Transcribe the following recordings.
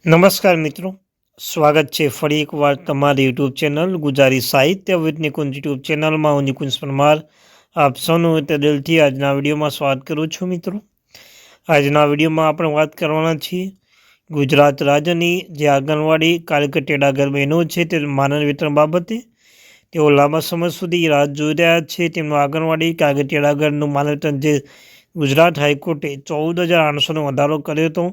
નમસ્કાર મિત્રો, સ્વાગત છે ફરી એકવાર તમારી યુટ્યુબ ચેનલ ગુજરાતી સાહિત્ય વિથ નિકુંજ યુટ્યુબ ચેનલમાં. હું નિકુંજ પરમાર આપ સૌનું તે દિલથી આજના વિડીયોમાં સ્વાગત કરું છું. મિત્રો, આજના વિડીયોમાં આપણે વાત કરવાના છીએ ગુજરાત રાજ્યની જે આંગણવાડી કાર્યકર તેડાગર બહેનો છે તે માનદ વેતન બાબતે. તેઓ લાંબા સમય સુધી રાહ જોઈ રહ્યા છે. તેમનું આંગણવાડી કાર્યકર તેડાગરનું માનદ વેતન જે ગુજરાત હાઈકોર્ટે 14,800નો વધારો કર્યો હતો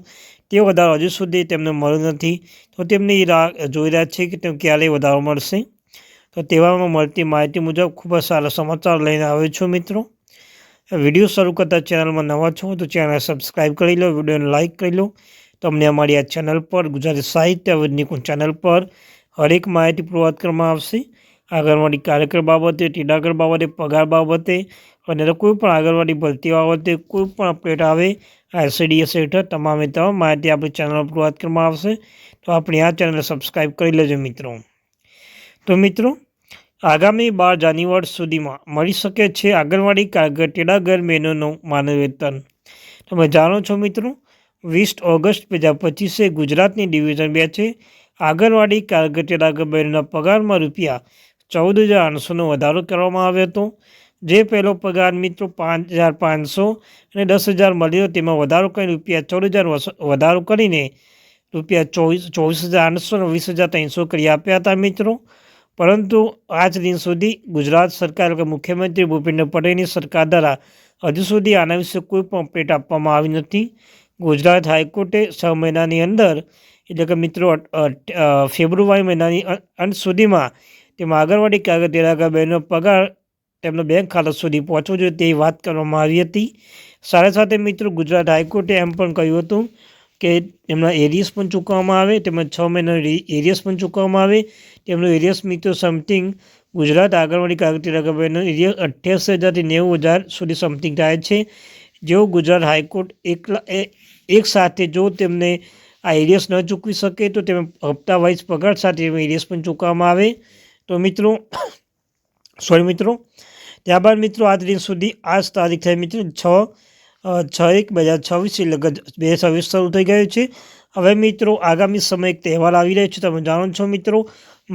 તે વધારો હજુ સુધી તેમને મળ્યો નથી. તો તેમની રાહ જોઈ રહ્યા છે કે તેમ ક્યારે વધારો મળશે. તો તેવામાં મળતી માહિતી મુજબ ખૂબ જ સારા સમાચાર લઈને આવ્યો છું. મિત્રો, વિડીયો શરૂ કરતા ચેનલમાં નવા છો તો ચેનલ સબસ્ક્રાઈબ કરી લો, વિડીયોને લાઇક કરી લો. તમને અમારી આ ચેનલ પર ગુજરાતી સાહિત્ય વિથ નિકુંજ ચેનલ પર હરેક માહિતી પ્રોવાઈડ કરવામાં આવશે. આંગણવાડી કાર્યકર બાબતે, તેડાગર બાબતે, પગાર બાબતે અને કોઈ પણ આંગણવાડી ભરતી બાબતે કોઈ પણ અપડેટ આવે ICDS હેઠળ તમામે તમામ માહિતી આપણી ચેનલ પર પ્રોવાઈડ કરવામાં આવશે. તો આપણી આ ચેનલ સબસ્ક્રાઈબ કરી લેજો. મિત્રો, આગામી 12 જાન્યુઆરી સુધીમાં મળી શકે છે આંગણવાડી કાર્યકર તેડાગર બહેનોનું માનદ વેતન. તમે જાણો છો મિત્રો, 20 ઓગસ્ટ 2025 ગુજરાતની ડિવિઝન બેન્ચે આંગણવાડી કાર્યકર તેડાગર બહેનોના પગારમાં ₹14,800નો વધારો કરવામાં આવ્યો હતો. જે પહેલો પગાર મિત્રો 5,500 અને 10,000 મળ્યો, તેમાં વધારો કરીને ₹14,000 વધારો કરીને ₹24,800 અને 20,300 કરી આપ્યા હતા. મિત્રો, પરંતુ આજ દિન સુધી ગુજરાત સરકાર એટલે મુખ્યમંત્રી ભૂપેન્દ્ર પટેલની સરકાર દ્વારા હજુ સુધી આના વિશે કોઈ પણ અપડેટ આપવામાં આવી નથી. ગુજરાત હાઈકોર્ટે 6 મહિનાની અંદર એટલે કે મિત્રો ફેબ્રુઆરી મહિનાની અંત સુધીમાં તેમાં આંગણવાડી કાર્યકર તેડાગર બહેનોનો પગાર તેમના બેંક ખાતા સુધી પહોંચવો જોઈએ તેવી વાત કરવામાં આવી હતી. સાથે મિત્રો ગુજરાત હાઈકોર્ટે એમ પણ કહ્યું હતું કે તેમના એરિયસ પણ ચૂકવવામાં આવે, તેમજ 6 મહિનાનો એરિયસ પણ ચૂકવવામાં આવે. તેમનું એરિયસ મિત્રો સમથિંગ ગુજરાત આંગણવાડી કાર્યકર તેડાગર બહેનનો એરિયસ 88,000થી 90,000 સુધી સમથિંગ થાય છે. જેઓ ગુજરાત હાઈકોર્ટ એક સાથે જો તેમને આ એરિયસ ન ચૂકવી શકે તો તેમને હપ્તા વાઇઝ પગાર સાથે એરિયસ પણ ચૂકવવામાં આવે. તો મિત્રો ત્યારબાદ મિત્રો આજ દિન સુધી આજ તારીખ થઈ મિત્રો 6/1/2026 એટલે 2026 શરૂ થઈ ગયું છે. હવે મિત્રો આગામી સમય એક તહેવાર આવી રહ્યો છે. તમે જાણો છો મિત્રો,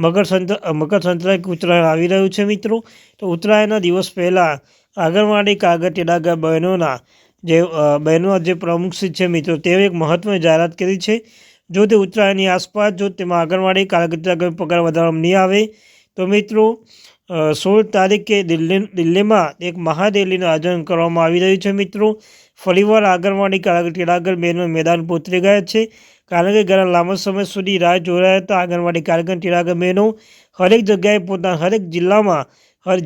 મકર સંક્રાંતિ ઉત્તરાયણ આવી રહ્યું છે. મિત્રો, તો ઉત્તરાયણના દિવસ પહેલાં આંગણવાડી કાર્યકર તેડાગર બહેનોના જે પ્રમુખશ્રી છે મિત્રો, તેઓએ એક મહત્વની જાહેરાત કરી છે. જો તે ઉત્તરાયણની આસપાસ જો તેમાં આંગણવાડી કાર્યકર તેડાગર પગાર વધારવામાં નહીં આવે તો મિત્રો 16 તારીખે દિલ્હીમાં એક મહારેલીનું આયોજન કરવામાં આવી રહ્યું છે. મિત્રો, ફરીવાર આંગણવાડી કાર્યકર તેડાગર બહેનો મેદાન પર ઉતરી ગયા છે. કારણ કે ઘણા લાંબા સમય સુધી રાહ જોઈ રહ્યા હતા આંગણવાડી કાર્યકર તેડાગર બહેનો હરેક જગ્યાએ પોતાના હરેક જિલ્લામાં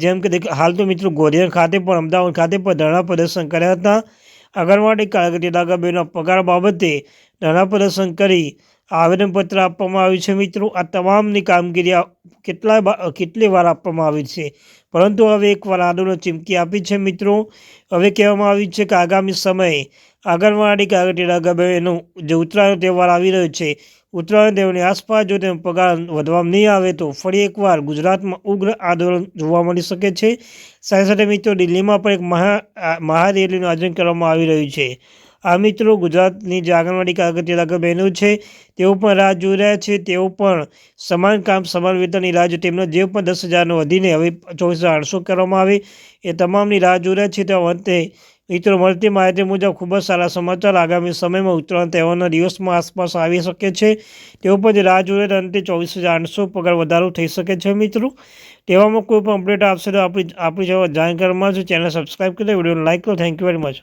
જેમ કે હાલ તો મિત્રો ગોધરા ખાતે પણ, અમદાવાદ ખાતે પણ ધરણા પ્રદર્શન કર્યા હતા. આંગણવાડી કાર્યકર તેડાગર બહેનોના પગાર બાબતે ધરણા પ્રદર્શન કરી આવેદનપત્ર આપવામાં આવ્યું છે. મિત્રો, આ તમામની કામગીરી કેટલી વાર આપવામાં આવી છે, પરંતુ હવે એકવાર આંદોલન ચીમકી આપી છે. મિત્રો, હવે કહેવામાં આવ્યું છે કે આગામી સમયે આંગણવાડી કાર્યકર તેડાગર બહેનો જે ઉત્તરાયણ તહેવાર આવી રહ્યો છે, ઉત્તરાયણ તહેવારની આસપાસ જો તેનો પગાર વધવામાં નહીં આવે તો ફરી એકવાર ગુજરાતમાં ઉગ્ર આંદોલન જોવા મળી શકે છે. સાથે મિત્રો દિલ્હીમાં પણ એક મહારેલીનું આયોજન કરવામાં આવી રહ્યું છે. આ મિત્રો ગુજરાતની જે આંગણવાડી કાર્યકર તેડાગર બહેનો છે તેઓ પણ રાહ જોઈ રહ્યા છે. તેઓ પણ સમાન કામ સમાન વેતનની રાહ જોઈ તેમનો જે પણ 10,000નો વધીને હવે 24,800 કરવામાં આવે એ તમામની રાહ જોઈ રહ્યા છે. તો અંતે મિત્રો મળતી માહિતી મુજબ ખૂબ જ સારા સમાચાર આગામી સમયમાં ઉત્તરાયણ તહેવારના દિવસમાં આસપાસ આવી શકે છે. તેઓ પણ રાહ જોઈ રહ્યા અંતે 24,800 પગાર વધારો થઈ શકે છે. મિત્રો, તેવામાં કોઈ પણ અપડેટ આપશે તો આપણી જાણકારીમાં ચેનલ સબસ્ક્રાઈબ કરી વિડીયોને લાઈક કરો. Thank you very much.